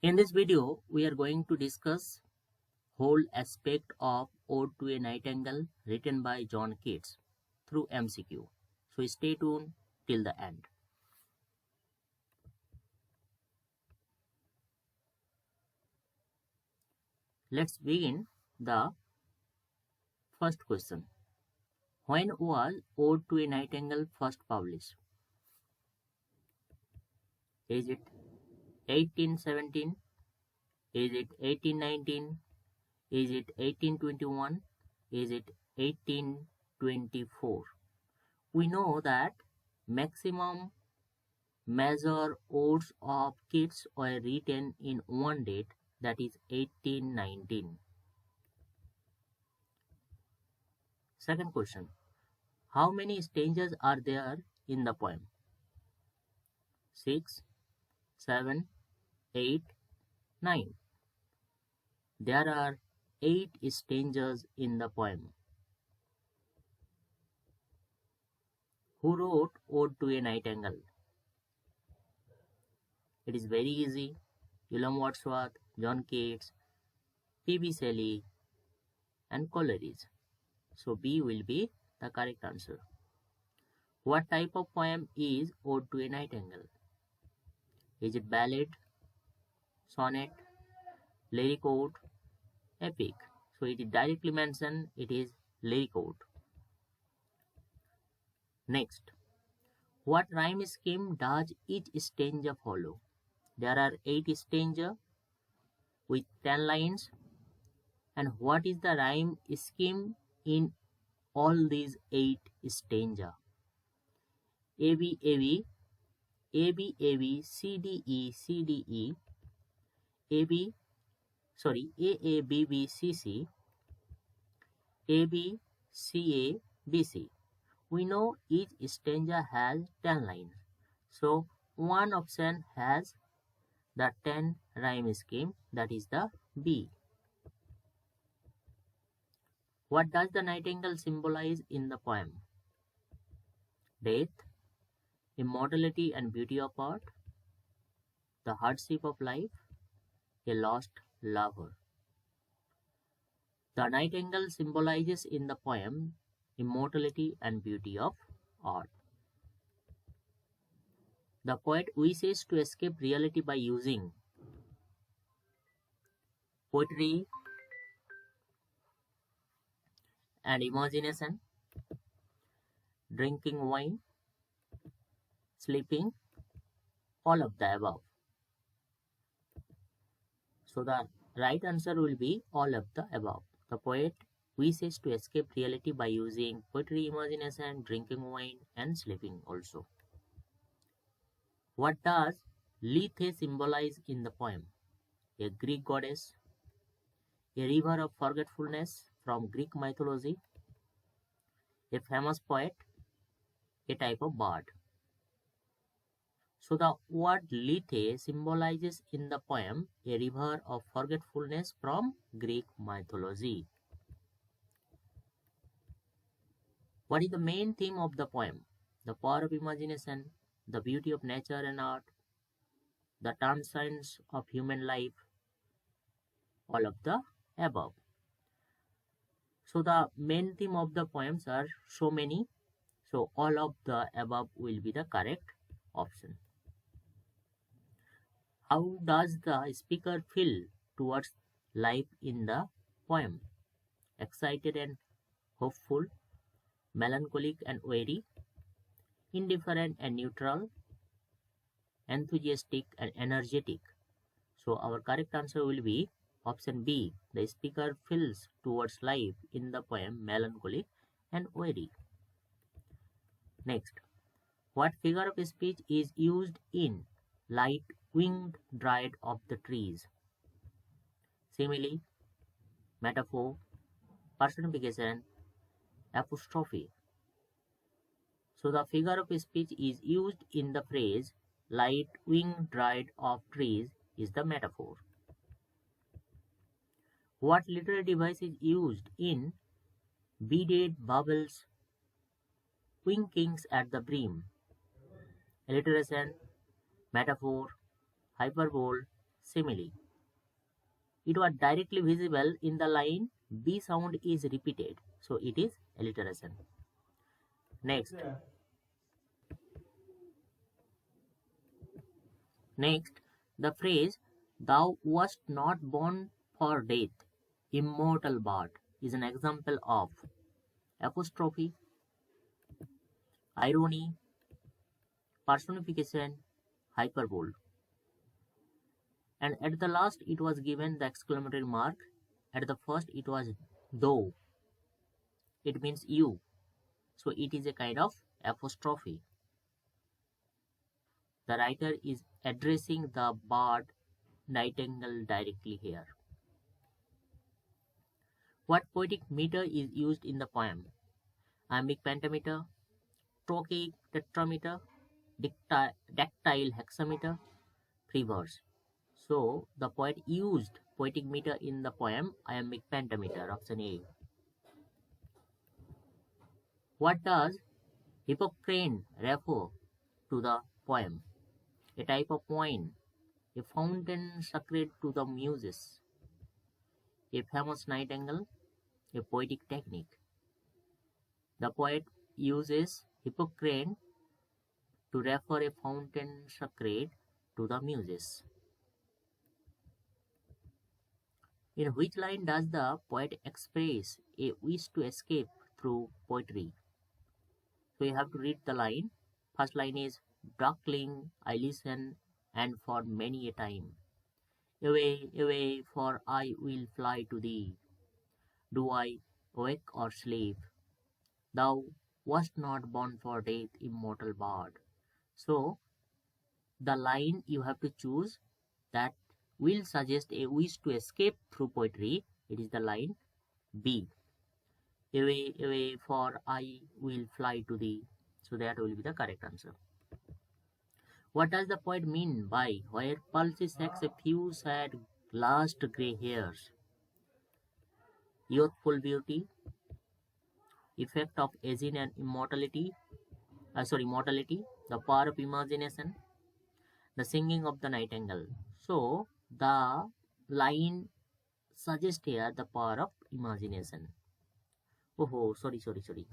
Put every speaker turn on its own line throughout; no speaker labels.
In this video, we are going to discuss whole aspect of Ode to a Nightingale written by John Keats through MCQ. So stay tuned till the end. Let's begin the first question. When was Ode to a Nightingale first published? Is it 1817? Is it 1819? Is it 1821? Is it 1824? We know that maximum major odes of Keats were written in one date, that is 1819. Second question. How many stanzas are there in the poem? 6, 7, 8, 9. There are 8 stanzas in the poem. Who wrote Ode to a Nightingale? It is very easy. William Wordsworth, John Keats, P.B. Shelley, and Coleridge. So B will be the correct answer. What type of poem is Ode to a Nightingale? Is it ballad, sonnet, lyric ode, epic? So it is directly mentioned, it is lyric ode. Next, what rhyme scheme does each stanza follow? There are 8 stanzas with 10 lines. And what is the rhyme scheme in all these 8 stanzas? A B A B, A B A B, C D E C D E, A B B B C C, A B C A B C. We know each stanza has 10 lines. So one option has the 10 rhyme scheme, that is the B. What does the nightingale symbolize in the poem? Death, immortality and beauty of art, the hardship of life, a lost lover. The nightingale symbolizes in the poem immortality and beauty of art. The poet wishes to escape reality by using poetry and imagination, drinking wine, sleeping, all of the above. So the right answer will be all of the above. The poet wishes to escape reality by using poetry, imagination, drinking wine, and sleeping also. What does Lethe symbolize in the poem? A Greek goddess, a river of forgetfulness from Greek mythology, a famous poet, a type of bird. So the word Lethe symbolizes in the poem a river of forgetfulness from Greek mythology. What is the main theme of the poem? The power of imagination, the beauty of nature and art, the transience of human life, all of the above. So the main theme of the poems are so many. So all of the above will be the correct option. How does the speaker feel towards life in the poem? Excited and hopeful, melancholic and weary, indifferent and neutral, enthusiastic and energetic. So our correct answer will be option B. The speaker feels towards life in the poem melancholic and weary. Next, what figure of speech is used in Light Winged Dryad of the Trees? Simile, metaphor, personification, apostrophe. So the figure of speech is used in the phrase light winged dryad of trees is the metaphor. What literary device is used in beaded bubbles, winkings at the brim? Alliteration, metaphor, hyperbole, simile. It was directly visible in the line B sound is repeated, so it is alliteration. Next, the phrase "Thou wast not born for death, immortal bard" is an example of apostrophe, irony, personification, hyperbole. And at the last it was given the exclamatory mark. At the first it was though. It means you. So it is a kind of apostrophe. The writer is addressing the bard Nightingale directly here. What poetic meter is used in the poem? Iambic pentameter, trochaic tetrameter, dactyl hexameter, free verse. So the poet used poetic meter in the poem iambic pentameter, option A. What does Hippocrene refer to the poem? A type of wine, a fountain sacred to the muses, a famous nightingale, a poetic technique. The poet uses Hippocrene to refer a fountain sacred to the muses. In which line does the poet express a wish to escape through poetry? So you have to read the line. First line is, "Duckling, I listen, and for many a time. Away, away, for I will fly to thee. Do I wake or sleep? Thou wast not born for death, immortal bard." So the line you have to choose that will suggest a wish to escape through poetry. It is the line B. Away, away, for I will fly to thee. So that will be the correct answer. What does the poet mean by "where pulses sex a few sad last grey hairs"? Youthful beauty, effect of aging and mortality, the power of imagination, the singing of the nightingale. So the line suggests here the power of imagination. Oh, sorry.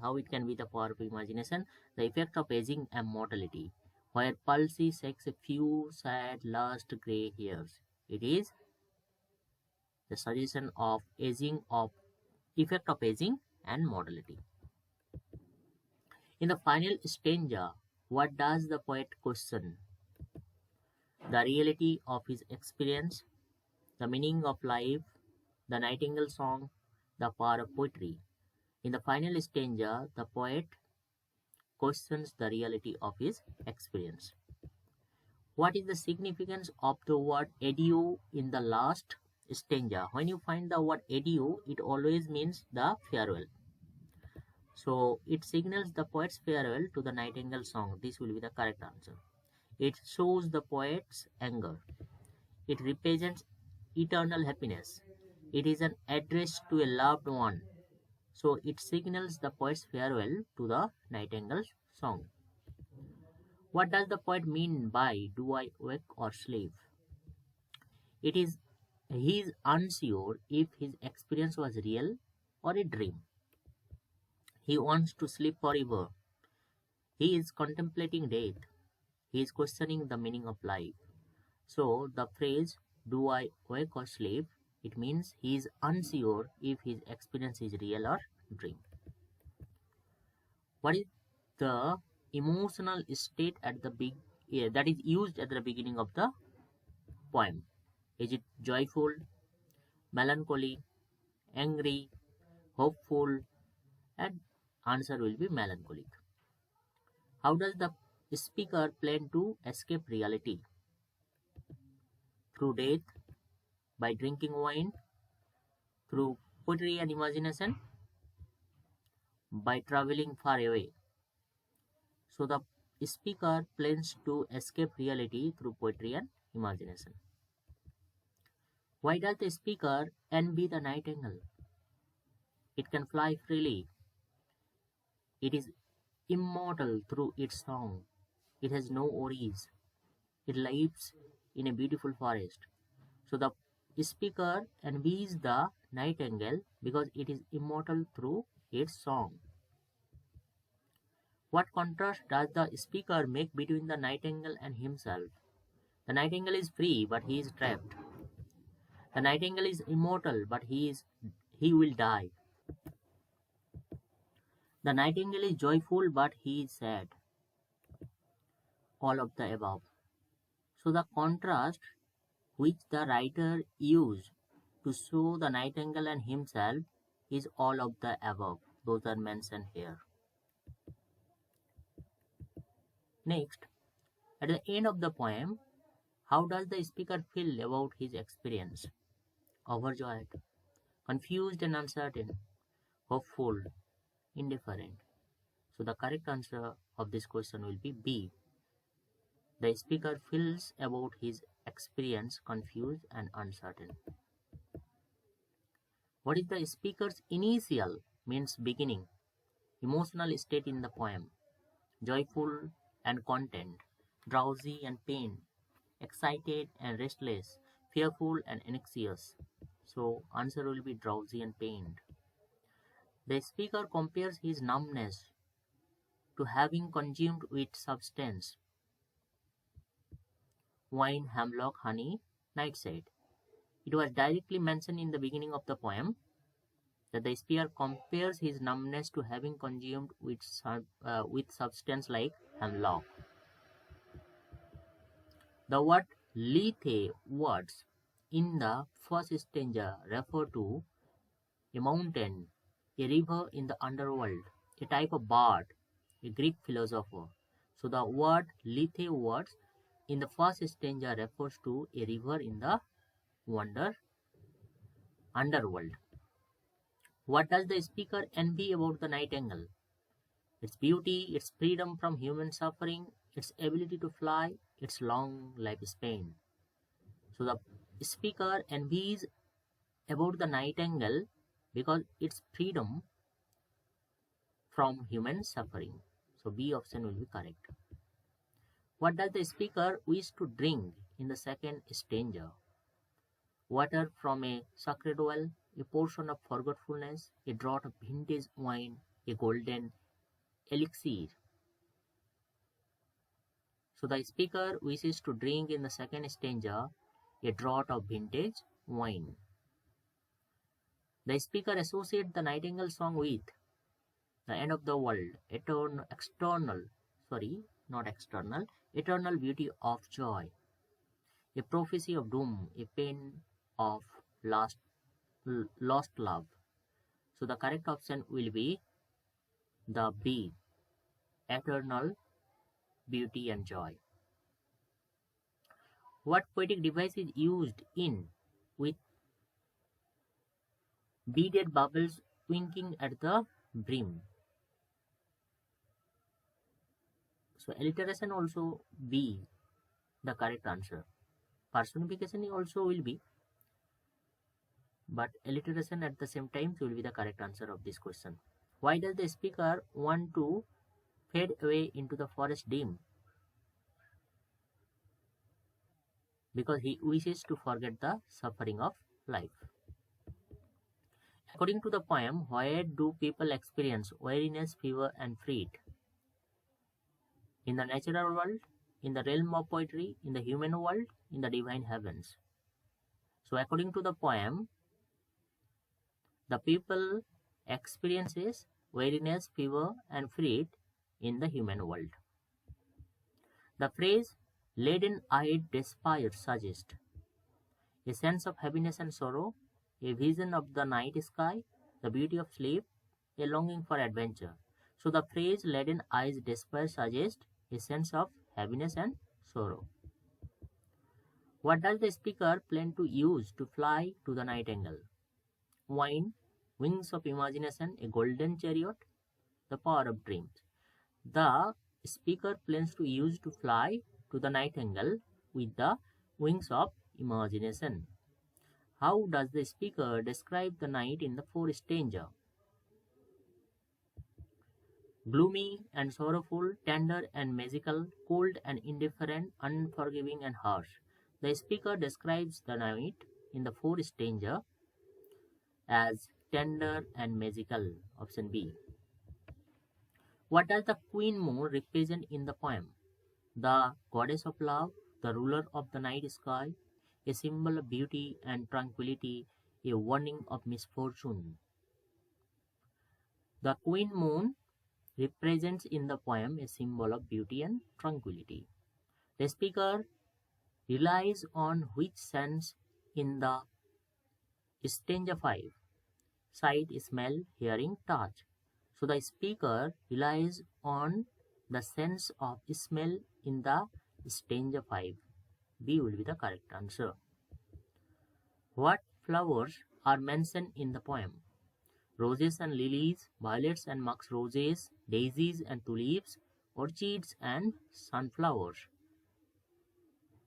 How it can be the power of imagination? The effect of aging and mortality. Where palsy seeks a few sad last grey hairs. It is the suggestion of effect of aging and mortality. In the final stanza, what does the poet question? The reality of his experience, the meaning of life, the Nightingale song, the power of poetry. In the final stanza, the poet questions the reality of his experience. What is the significance of the word adieu in the last stanza? When you find the word adieu, it always means the farewell. So it signals the poet's farewell to the Nightingale song. This will be the correct answer. It shows the poet's anger. It represents eternal happiness. It is an address to a loved one. So it signals the poet's farewell to the Nightingale song. What does the poet mean by "do I wake or sleep"? It is he is unsure if his experience was real or a dream. He wants to sleep forever. He is contemplating death. He is questioning the meaning of life. So the phrase "do I wake or sleep," it means he is unsure if his experience is real or dream. What is the emotional state at the that is used at the beginning of the poem? Is it joyful, melancholy, angry, hopeful? And answer will be melancholic. How does the speaker plan to escape reality? Through death, by drinking wine, through poetry and imagination, by traveling far away. So the speaker plans to escape reality through poetry and imagination. Why does the speaker envy the nightingale? It can fly freely. It is immortal through its song. It has no worries. It lives in a beautiful forest. So the speaker envies the nightingale because it is immortal through its song. What contrast does the speaker make between the nightingale and himself? The nightingale is free, but he is trapped. The nightingale is immortal, but he will die. The nightingale is joyful, but he is sad. All of the above. So the contrast which the writer used to show the nightingale and himself is all of the above. Those are mentioned here. Next, at the end of the poem, how does the speaker feel about his experience? Overjoyed, confused and uncertain, hopeful, indifferent. So the correct answer of this question will be B. The speaker feels about his experience confused and uncertain. What is the speaker's initial, means beginning, emotional state in the poem? Joyful and content, drowsy and pained, excited and restless, fearful and anxious. So answer will be drowsy and pained. The speaker compares his numbness to having consumed with substance: wine, hemlock, honey, nightshade. It was directly mentioned in the beginning of the poem that the speaker compares his numbness to having consumed with substance like hemlock. The word lethe words in the first stanza refer to a mountain, a river in the underworld, a type of bard, a Greek philosopher. So the word lethe words in the first stanza refers to a river in the underworld. What does the speaker envy about the nightingale? Its beauty, its freedom from human suffering, its ability to fly, its long lifespan. So the speaker envies about the nightingale because its freedom from human suffering. So B option will be correct. What does the speaker wish to drink in the second stanza? Water from a sacred well, a portion of forgetfulness, a draught of vintage wine, a golden elixir. So the speaker wishes to drink in the second stanza a draught of vintage wine. The speaker associates the nightingale song with the end of the world, eternal beauty of joy, a prophecy of doom, a pain of lost love. So the correct option will be the B, eternal beauty and joy. What poetic device is used in with beaded bubbles winking at the brim? So alliteration also be the correct answer. Personification also will be, but alliteration at the same time will be the correct answer of this question. Why does the speaker want to fade away into the forest dim? Because he wishes to forget the suffering of life. According to the poem, where do people experience weariness, fever, and fright? In the natural world, in the realm of poetry, in the human world, in the divine heavens. So according to the poem, the people experiences weariness, fever, and fright in the human world. The phrase leaden-eyed despair suggests a sense of happiness and sorrow, a vision of the night sky, the beauty of sleep, a longing for adventure. So the phrase leaden-eyed despair suggests a sense of happiness and sorrow. What does the speaker plan to use to fly to the nightingale? Wine, wings of imagination, a golden chariot, the power of dreams. The speaker plans to use to fly to the nightingale with the wings of imagination. How does the speaker describe the night in the fourth stanza? Gloomy and sorrowful, tender and magical, cold and indifferent, unforgiving and harsh. The speaker describes the night in the fourth stanza as tender and magical. Option B. What does the queen moon represent in the poem? The goddess of love, the ruler of the night sky, a symbol of beauty and tranquility, a warning of misfortune. The queen moon represents in the poem a symbol of beauty and tranquility. The speaker relies on which sense in the stanza 5? Sight, smell, hearing, touch. So the speaker relies on the sense of smell in the stanza 5. B will be the correct answer. What flowers are mentioned in the poem? Roses and lilies, violets and mock roses, daisies and tulips, orchids and sunflowers.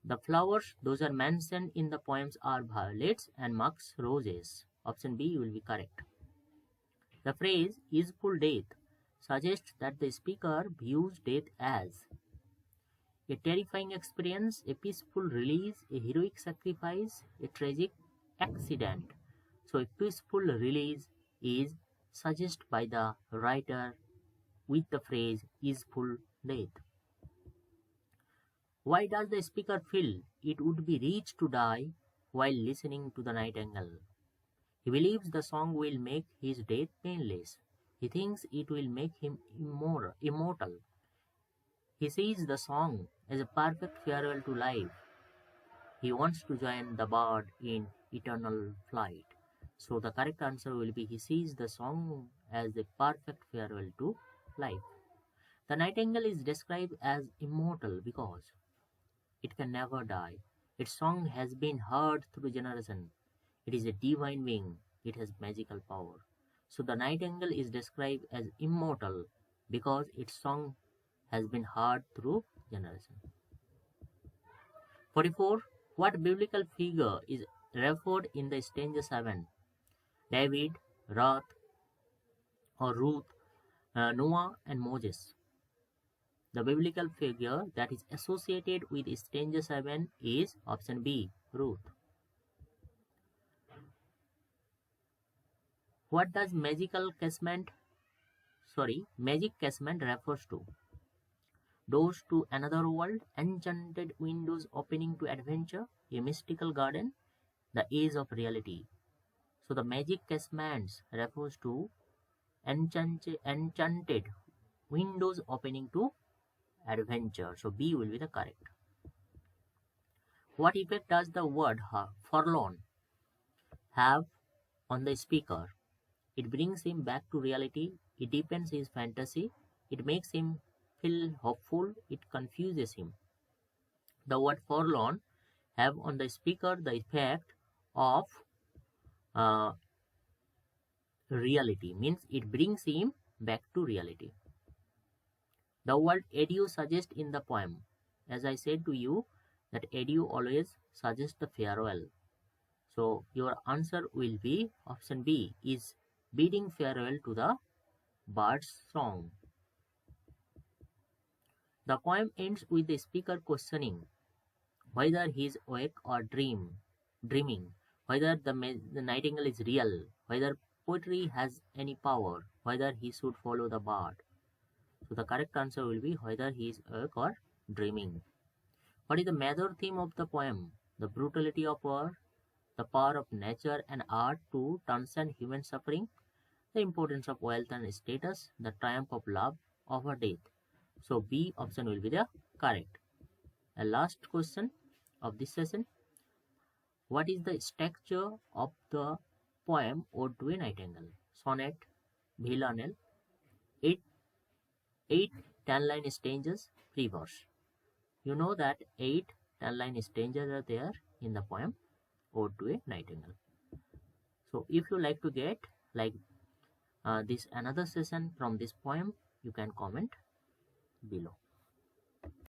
The flowers those are mentioned in the poems are violets and mock roses. Option B will be correct. The phrase easeful death suggests that the speaker views death as a terrifying experience, a peaceful release, a heroic sacrifice, a tragic accident. So a peaceful release is suggested by the writer with the phrase easeful death. Why does the speaker feel it would be rich to die while listening to the Nightingale? He believes the song will make his death painless. He thinks it will make him immortal. He sees the song as a perfect farewell to life. He wants to join the bird in eternal flight. So the correct answer will be he sees the song as a perfect farewell to life. The Nightingale is described as immortal because it can never die. Its song has been heard through generations. It is a divine being. It has magical power. So the Nightingale is described as immortal because its song has been heard through generations. 44. What biblical figure is referred in the stanza 7? David, Ruth, Noah, and Moses. The biblical figure that is associated with stanza 7 is option B, Ruth. What does magic casement refers to? Doors to another world, enchanted windows opening to adventure, a mystical garden, the age of reality. So the magic casements refers to enchanted windows opening to adventure. So B will be the correct. What effect does the word forlorn have on the speaker? It brings him back to reality. It deepens his fantasy. It makes him feel hopeful. It confuses him. The word forlorn have on the speaker the effect of reality, means it brings him back to reality. The word adieu suggests in the poem, as I said to you, that adieu always suggests the farewell. So your answer will be option B, is bidding farewell to the bird's song. The poem ends with the speaker questioning whether he is awake or dreaming, whether the nightingale is real, whether poetry has any power, whether he should follow the bird. So the correct answer will be whether he is awake or dreaming. What is the major theme of the poem? The brutality of war, the power of nature and art to transcend human suffering, the importance of wealth and status, the triumph of love over death. So B option will be the correct. A last question of this session. What is the structure of the poem Ode to a Nightingale? Sonnet, villanelle, 8 10-line stanzas, free verse. You know that 8 10-line stanzas are there in the poem Ode to a Nightingale. So if you like to get this another session from this poem, you can comment below.